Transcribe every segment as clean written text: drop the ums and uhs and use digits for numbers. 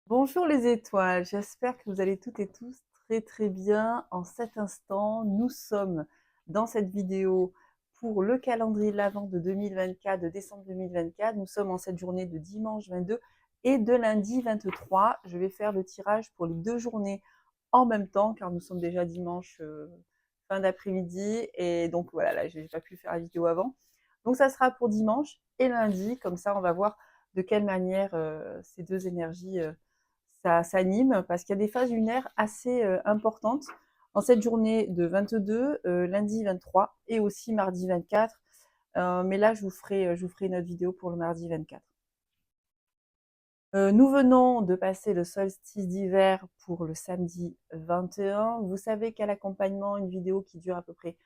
Bonjour les étoiles, j'espère que vous allez toutes et tous très très bien en cet instant. Nous sommes dans cette vidéo pour le calendrier de l'Avent de 2024, de décembre 2024. Nous sommes en cette journée de dimanche 22 et de lundi 23. Je vais faire le tirage pour les deux journées en même temps car nous sommes déjà dimanche fin d'après-midi et donc voilà, là j'ai pas pu faire la vidéo avant. Donc ça sera pour dimanche et lundi, comme ça on va voir de quelle manière ces deux énergies ça s'anime parce qu'il y a des phases lunaires assez importantes en cette journée de 22, lundi 23 et aussi mardi 24. Mais là, je vous ferai une autre vidéo pour le mardi 24. Nous venons de passer le solstice d'hiver pour le samedi 21. Vous savez qu'à l'accompagnement, une vidéo qui dure à peu près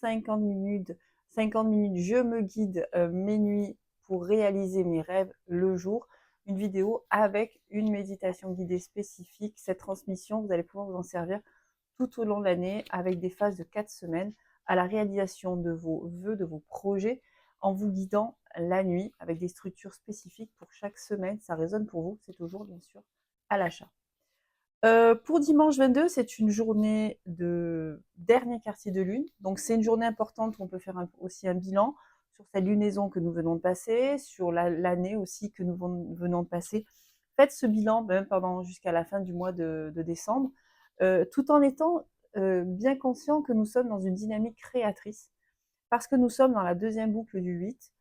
50 minutes, 50 minutes, je me guide mes nuits pour réaliser mes rêves le jour. Une vidéo avec une méditation guidée spécifique. Cette transmission, vous allez pouvoir vous en servir tout au long de l'année avec des phases de 4 semaines à la réalisation de vos vœux, de vos projets en vous guidant la nuit avec des structures spécifiques pour chaque semaine. Ça résonne pour vous, c'est toujours bien sûr à l'achat. Pour dimanche 22, c'est une journée de dernier quartier de lune. Donc c'est une journée importante où on peut faire aussi un bilan sur cette lunaison que nous venons de passer, sur l'année aussi que nous venons de passer. Faites ce bilan même pendant jusqu'à la fin du mois de décembre, tout en étant bien conscient que nous sommes dans une dynamique créatrice parce que nous sommes dans la deuxième boucle du 8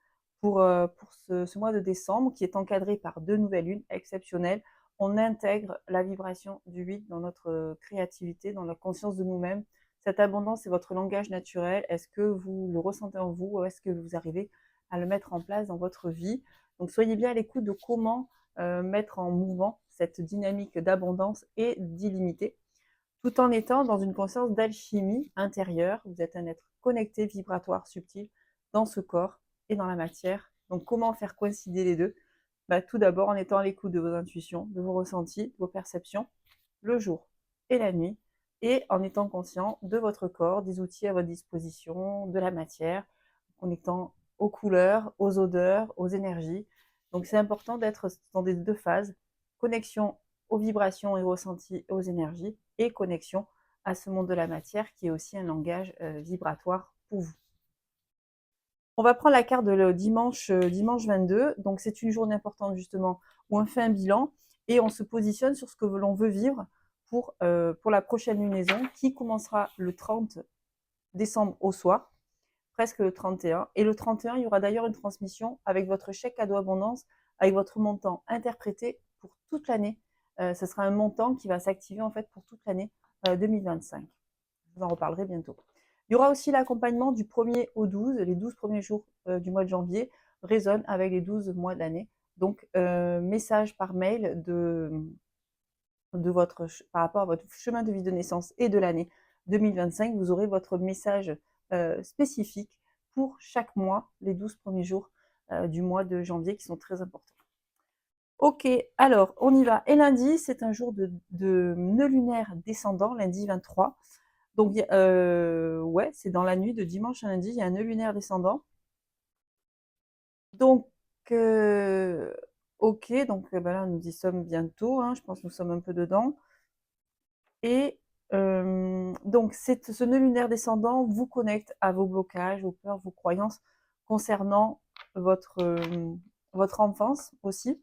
pour ce mois de décembre qui est encadré par deux nouvelles lunes exceptionnelles. On intègre la vibration du 8 dans notre créativité, dans la conscience de nous-mêmes. Cette abondance est votre langage naturel. Est-ce que vous le ressentez en vous ou est-ce que vous arrivez à le mettre en place dans votre vie? Donc soyez bien à l'écoute de comment mettre en mouvement cette dynamique d'abondance et d'illimité tout en étant dans une conscience d'alchimie intérieure. Vous êtes un être connecté, vibratoire, subtil dans ce corps et dans la matière. Donc comment faire coïncider les deux? Tout d'abord en étant à l'écoute de vos intuitions, de vos ressentis, de vos perceptions, le jour et la nuit, et en étant conscient de votre corps, des outils à votre disposition, de la matière, connectant aux couleurs, aux odeurs, aux énergies. Donc c'est important d'être dans des deux phases, connexion aux vibrations et aux ressentis, aux énergies, et connexion à ce monde de la matière qui est aussi un langage vibratoire pour vous. On va prendre la carte de le dimanche 22. Donc, c'est une journée importante justement où on fait un bilan et on se positionne sur ce que l'on veut vivre pour la prochaine lunaison qui commencera le 30 décembre au soir, presque le 31. Et le 31, il y aura d'ailleurs une transmission avec votre chèque cadeau abondance, avec votre montant interprété pour toute l'année. Ce sera un montant qui va s'activer en fait pour toute l'année 2025. Je vous en reparlerai bientôt. Il y aura aussi l'accompagnement du 1er au 12, les 12 premiers jours du mois de janvier résonnent avec les 12 mois de l'année. Donc, message par mail par rapport à votre chemin de vie de naissance et de l'année 2025, vous aurez votre message spécifique pour chaque mois, les 12 premiers jours du mois de janvier qui sont très importants. Ok, alors on y va. Et lundi, c'est un jour de nœud lunaire descendant, lundi 23. Donc, ouais, c'est dans la nuit de dimanche à lundi, il y a un nœud lunaire descendant. Donc, ok, donc là, nous y sommes bientôt, hein, je pense que nous sommes un peu dedans. Et donc, ce nœud lunaire descendant vous connecte à vos blocages, vos peurs, vos croyances concernant votre enfance aussi.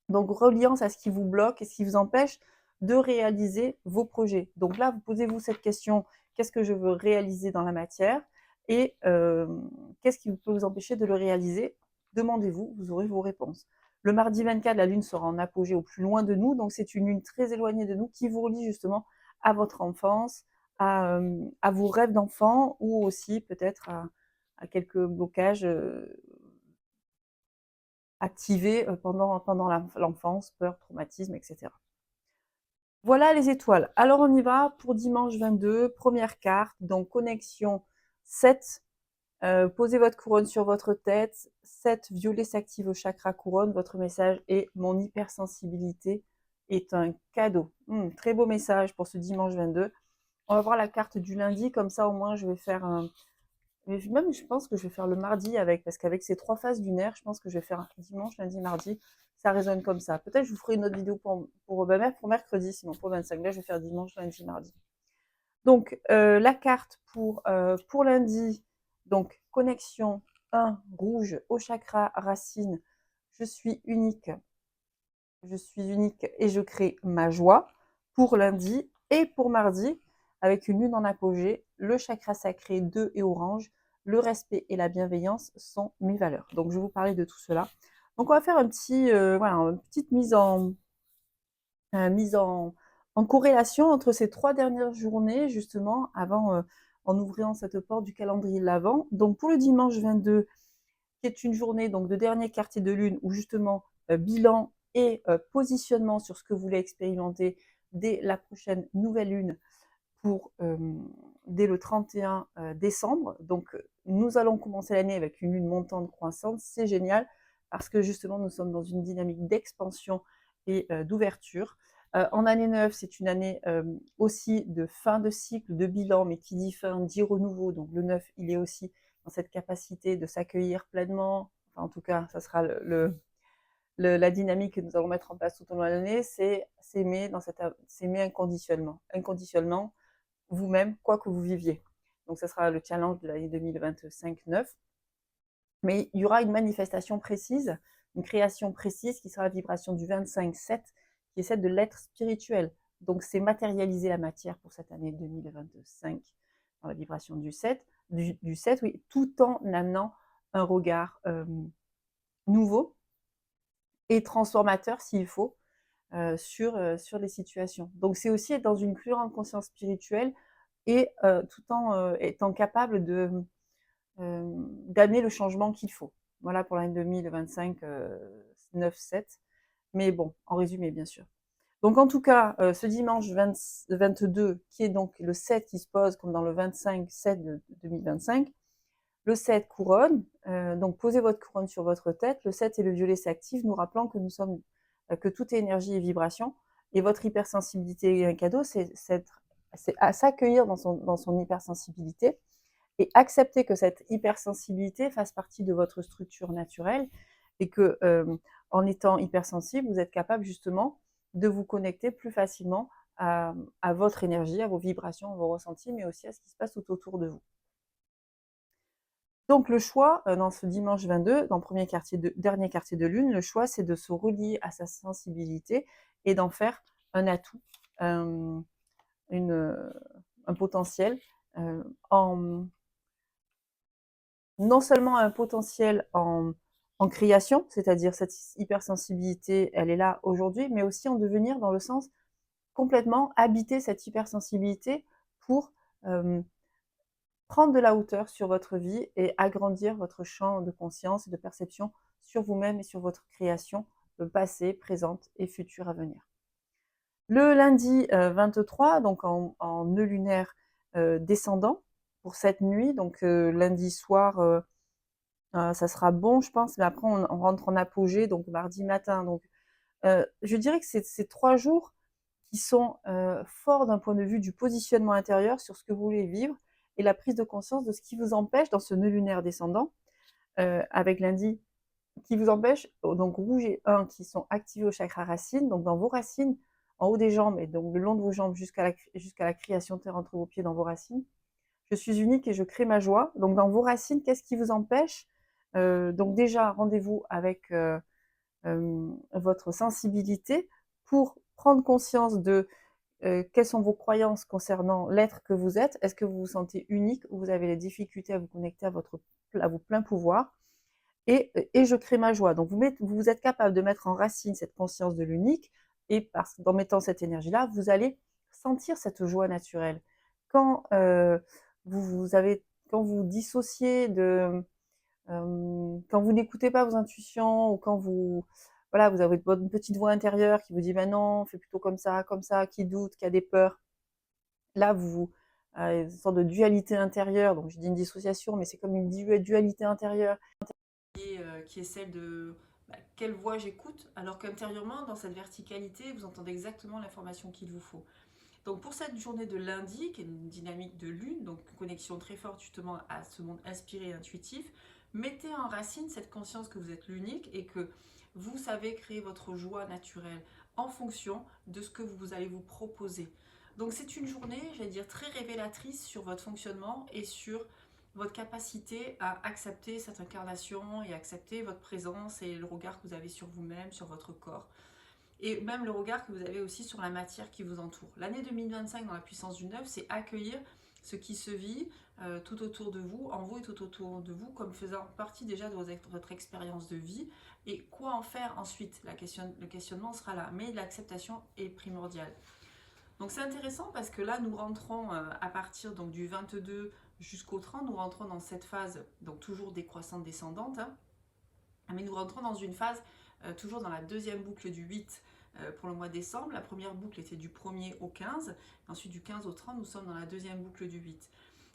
Donc, reliance à ce qui vous bloque et ce qui vous empêche de réaliser vos projets. Donc là, vous posez-vous cette question, qu'est-ce que je veux réaliser dans la matière et qu'est-ce qui peut vous empêcher de le réaliser? Demandez-vous, vous aurez vos réponses. Le mardi 24, la lune sera en apogée au plus loin de nous, donc c'est une lune très éloignée de nous qui vous relie justement à votre enfance, à vos rêves d'enfant ou aussi peut-être à quelques blocages activés pendant l'enfance, peur, traumatisme, etc. Voilà les étoiles. Alors on y va pour dimanche 22, première carte, donc connexion 7. Posez votre couronne sur votre tête. 7, violet s'active au chakra couronne. Votre message est mon hypersensibilité est un cadeau. Très beau message pour ce dimanche 22. On va voir la carte du lundi, comme ça au moins je vais faire un... Mais même je pense que je vais faire le mardi avec, parce qu'avec ces trois phases lunaires, je pense que je vais faire dimanche, lundi, mardi. ça résonne comme ça. Peut-être je vous ferai une autre vidéo pour mercredi, sinon pour le 25. Là, je vais faire dimanche, lundi, mardi. Donc, la carte pour lundi, donc connexion 1, rouge, au chakra racine. Je suis unique et je crée ma joie pour lundi et pour mardi, avec une lune en apogée, le chakra sacré 2 et orange, le respect et la bienveillance sont mes valeurs. Donc, je vais vous parler de tout cela. Donc, on va faire voilà, une petite mise en corrélation entre ces 3 dernières journées, justement, avant, en ouvrant cette porte du calendrier de l'Avent. Donc, pour le dimanche 22, qui est une journée donc de dernier quartier de lune, où justement, bilan et positionnement sur ce que vous voulez expérimenter dès la prochaine nouvelle lune pour dès le 31 décembre. Donc, nous allons commencer l'année avec une lune montante croissante. C'est génial parce que justement, nous sommes dans une dynamique d'expansion et d'ouverture. En année 9, c'est une année aussi de fin de cycle, de bilan, mais qui dit fin dit renouveau. Donc, le 9, il est aussi dans cette capacité de s'accueillir pleinement. Enfin, en tout cas, ça sera la dynamique que nous allons mettre en place tout au long de l'année, c'est s'aimer inconditionnellement vous-même, quoi que vous viviez. Donc, ce sera le challenge de l'année 2025-9. Mais il y aura une manifestation précise, une création précise qui sera la vibration du 25-7, qui est celle de l'être spirituel. Donc, c'est matérialiser la matière pour cette année 2025 dans la vibration du 7, du 7 oui, tout en amenant un regard nouveau et transformateur s'il faut sur les situations. Donc, c'est aussi être dans une plus grande conscience spirituelle et tout en étant capable d'amener le changement qu'il faut. Voilà pour l'année 2025, 9-7. Mais bon, en résumé, bien sûr. Donc, en tout cas, ce dimanche 22, qui est donc le 7 qui se pose comme dans le 25-7 de 2025, le 7 couronne, donc posez votre couronne sur votre tête. Le 7 et le violet s'activent, nous rappelant que que tout est énergie et vibration. Et votre hypersensibilité est un cadeau, c'est à s'accueillir dans son hypersensibilité et accepter que cette hypersensibilité fasse partie de votre structure naturelle et que, en étant hypersensible, vous êtes capable justement de vous connecter plus facilement à votre énergie, à vos vibrations, à vos ressentis, mais aussi à ce qui se passe tout autour de vous. Donc le choix, dans ce dimanche 22, dans le dernier quartier de lune, le choix, c'est de se relier à sa sensibilité et d'en faire un atout, un potentiel, non seulement un potentiel en création, c'est-à-dire cette hypersensibilité, elle est là aujourd'hui, mais aussi en devenir dans le sens complètement habiter cette hypersensibilité pour prendre de la hauteur sur votre vie et agrandir votre champ de conscience et de perception sur vous-même et sur votre création, passée, présente et future à venir. Le lundi 23, donc en nœud lunaire descendant, pour cette nuit, donc lundi soir, ça sera bon, je pense, mais après on rentre en apogée, donc mardi matin. Donc, je dirais que c'est 3 jours qui sont forts d'un point de vue du positionnement intérieur sur ce que vous voulez vivre et la prise de conscience de ce qui vous empêche dans ce nœud lunaire descendant, avec lundi, qui vous empêche, donc rouge et 1 qui sont activés au chakra racine, donc dans vos racines, en haut des jambes et donc le long de vos jambes jusqu'à la création terre entre vos pieds dans vos racines. Je suis unique et je crée ma joie. Donc dans vos racines, qu'est-ce qui vous empêche? Donc déjà, rendez-vous avec votre sensibilité pour prendre conscience de quelles sont vos croyances concernant l'être que vous êtes. Est-ce que vous vous sentez unique ou vous avez des difficultés à vous connecter à vos pleins pouvoirs? Et je crée ma joie. Donc vous êtes capable de mettre en racine cette conscience de l'unique et parce qu'en mettant cette énergie-là, vous allez sentir cette joie naturelle. Quand quand vous dissociez quand vous n'écoutez pas vos intuitions ou quand voilà, vous avez une petite voix intérieure qui vous dit ben non, fais plutôt comme ça, qui doute, qui a des peurs. Là, une sorte de dualité intérieure. Donc je dis une dissociation, mais c'est comme une dualité intérieure qui est celle de quelle voix j'écoute, alors qu'intérieurement, dans cette verticalité, vous entendez exactement l'information qu'il vous faut. Donc pour cette journée de lundi, qui est une dynamique de lune, donc une connexion très forte justement à ce monde inspiré et intuitif, mettez en racine cette conscience que vous êtes l'unique et que Vous savez créer votre joie naturelle en fonction de ce que vous allez vous proposer. Donc c'est une journée, j'allais dire, très révélatrice sur votre fonctionnement et sur votre capacité à accepter cette incarnation et accepter votre présence et le regard que vous avez sur vous-même, sur votre corps. Et même le regard que vous avez aussi sur la matière qui vous entoure. L'année 2025 dans la puissance du 9, c'est accueillir ce qui se vit tout autour de vous, en vous et tout autour de vous, comme faisant partie déjà de votre expérience de vie. Et quoi en faire ensuite? Le questionnement sera là, mais l'acceptation est primordiale. Donc c'est intéressant parce que là, nous rentrons à partir donc, du 22 jusqu'au 30, nous rentrons dans cette phase, donc toujours décroissante descendante, hein, mais nous rentrons dans une phase toujours dans la deuxième boucle du 8 pour le mois de décembre. La première boucle était du 1er au 15, ensuite du 15 au 30, nous sommes dans la deuxième boucle du 8.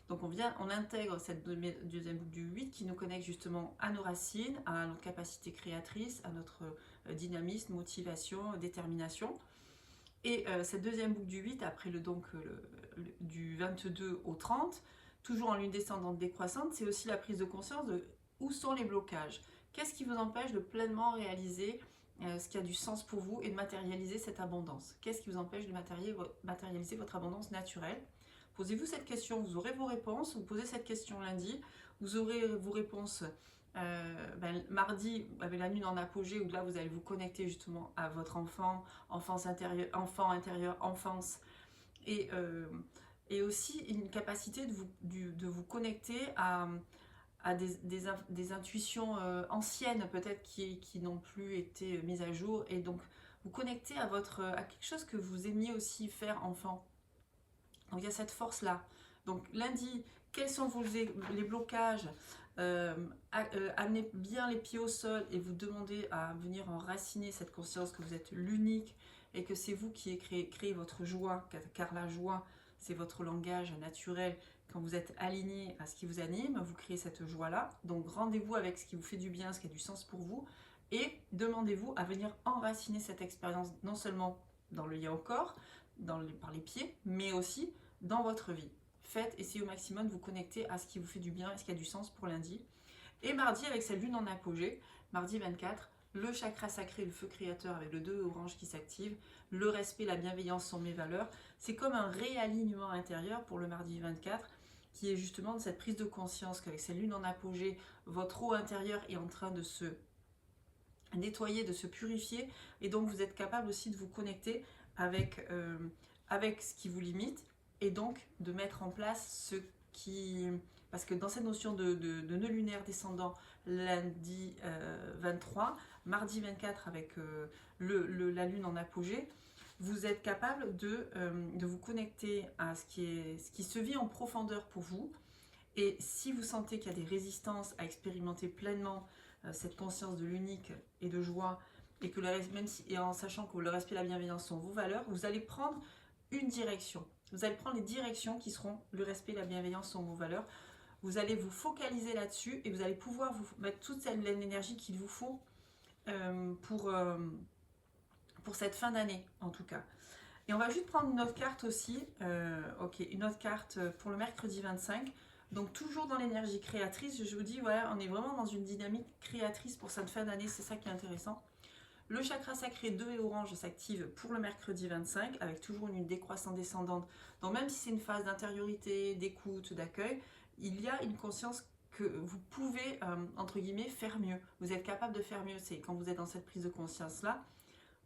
Donc on intègre cette deuxième boucle du 8 qui nous connecte justement à nos racines, à notre capacité créatrice, à notre dynamisme, motivation, détermination. Et cette deuxième boucle du 8, après du 22 au 30, toujours en lune descendante décroissante, c'est aussi la prise de conscience de où sont les blocages. Qu'est-ce qui vous empêche de pleinement réaliser ce qui a du sens pour vous et de matérialiser cette abondance? Qu'est-ce qui vous empêche de matérialiser votre abondance naturelle? Posez-vous cette question, vous aurez vos réponses. Vous posez cette question lundi, vous aurez vos réponses mardi avec la lune en apogée, où là vous allez vous connecter justement à votre enfant, enfant intérieur, enfance, et aussi une capacité de vous connecter à des intuitions anciennes peut-être qui n'ont plus été mises à jour, et donc vous connecter à quelque chose que vous aimiez aussi faire enfant. Donc il y a cette force là. Donc lundi, quels sont les blocages? Amenez bien les pieds au sol et vous demandez à venir enraciner cette conscience que vous êtes l'unique et que c'est vous qui créez votre joie, car la joie c'est votre langage naturel. Quand vous êtes aligné à ce qui vous anime, vous créez cette joie-là. Donc rendez-vous avec ce qui vous fait du bien, ce qui a du sens pour vous, et demandez-vous à venir enraciner cette expérience, non seulement dans le lien au corps, par les pieds, mais aussi dans votre vie. Essayez au maximum de vous connecter à ce qui vous fait du bien et ce qui a du sens pour lundi. Et mardi, avec cette lune en apogée, mardi 24, le chakra sacré, le feu créateur avec le 2 orange qui s'active, le respect, la bienveillance sont mes valeurs. C'est comme un réalignement intérieur pour le mardi 24, qui est justement de cette prise de conscience qu'avec cette lune en apogée, votre eau intérieure est en train de se nettoyer, de se purifier, et donc vous êtes capable aussi de vous connecter avec ce qui vous limite, et donc de mettre en place ce qui... Parce que dans cette notion de nœud lunaire descendant lundi 23, mardi 24 avec la lune en apogée, vous êtes capable de vous connecter à ce qui se vit en profondeur pour vous. Et si vous sentez qu'il y a des résistances à expérimenter pleinement cette conscience de l'unique et de joie, et que et en sachant que le respect et la bienveillance sont vos valeurs, vous allez prendre une direction. Vous allez prendre les directions qui seront le respect et la bienveillance sont vos valeurs. Vous allez vous focaliser là-dessus et vous allez pouvoir vous mettre toute l'énergie qu'il vous faut pour cette fin d'année en tout cas. Et on va juste prendre une autre carte aussi. Une autre carte pour le mercredi 25. Donc toujours dans l'énergie créatrice, je vous dis, voilà, on est vraiment dans une dynamique créatrice pour cette fin d'année, c'est ça qui est intéressant. Le chakra sacré 2 et orange s'active pour le mercredi 25 avec toujours une décroissante descendante. Donc même si c'est une phase d'intériorité, d'écoute, d'accueil, il y a une conscience que vous pouvez, entre guillemets, faire mieux. Vous êtes capable de faire mieux. C'est quand vous êtes dans cette prise de conscience-là,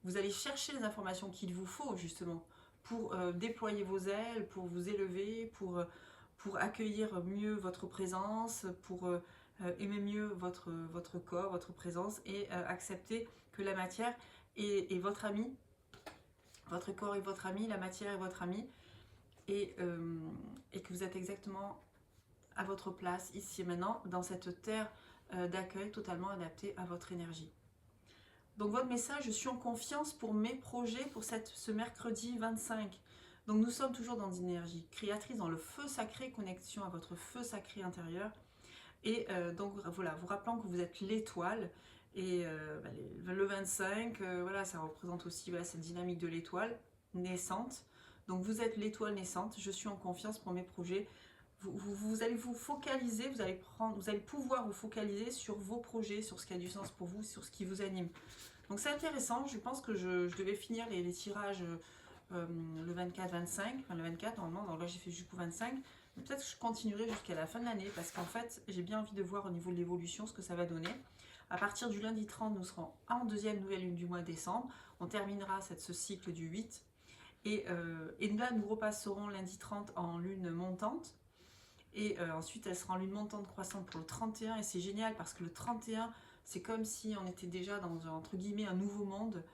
vous allez chercher les informations qu'il vous faut justement pour déployer vos ailes, pour vous élever, pour accueillir mieux votre présence, pour aimer mieux votre corps, votre présence, et accepter que la matière est votre ami, votre corps est votre ami, la matière est votre ami, et que vous êtes exactement à votre place ici et maintenant dans cette terre d'accueil totalement adaptée à votre énergie. Donc votre message, je suis en confiance pour mes projets pour ce mercredi 25. Donc nous sommes toujours dans une énergie créatrice, dans le feu sacré, connexion à votre feu sacré intérieur. Et donc voilà, vous rappelant que vous êtes l'étoile. Et le 25, voilà, ça représente aussi cette dynamique de l'étoile naissante. Donc vous êtes l'étoile naissante, je suis en confiance pour mes projets. vous allez vous focaliser, vous allez pouvoir vous focaliser sur vos projets, sur ce qui a du sens pour vous, sur ce qui vous anime. Donc c'est intéressant, je pense que je devais finir les tirages le 24-25, enfin le 24 normalement, donc là j'ai fait jusqu'au 25. Peut-être que je continuerai jusqu'à la fin de l'année parce qu'en fait j'ai bien envie de voir au niveau de l'évolution ce que ça va donner. À partir du lundi 30, nous serons en deuxième nouvelle lune du mois de décembre. On terminera ce cycle du 8. Et là, nous repasserons lundi 30 en lune montante. Et ensuite, elle sera en lune montante croissante pour le 31. Et c'est génial parce que le 31, c'est comme si on était déjà dans, entre guillemets, un nouveau monde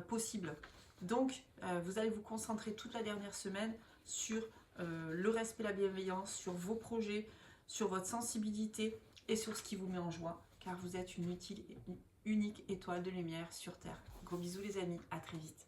possible. Donc, vous allez vous concentrer toute la dernière semaine sur le respect, la bienveillance, sur vos projets, sur votre sensibilité et sur ce qui vous met en joie. Car vous êtes une unique étoile de lumière sur Terre. Gros bisous les amis, à très vite.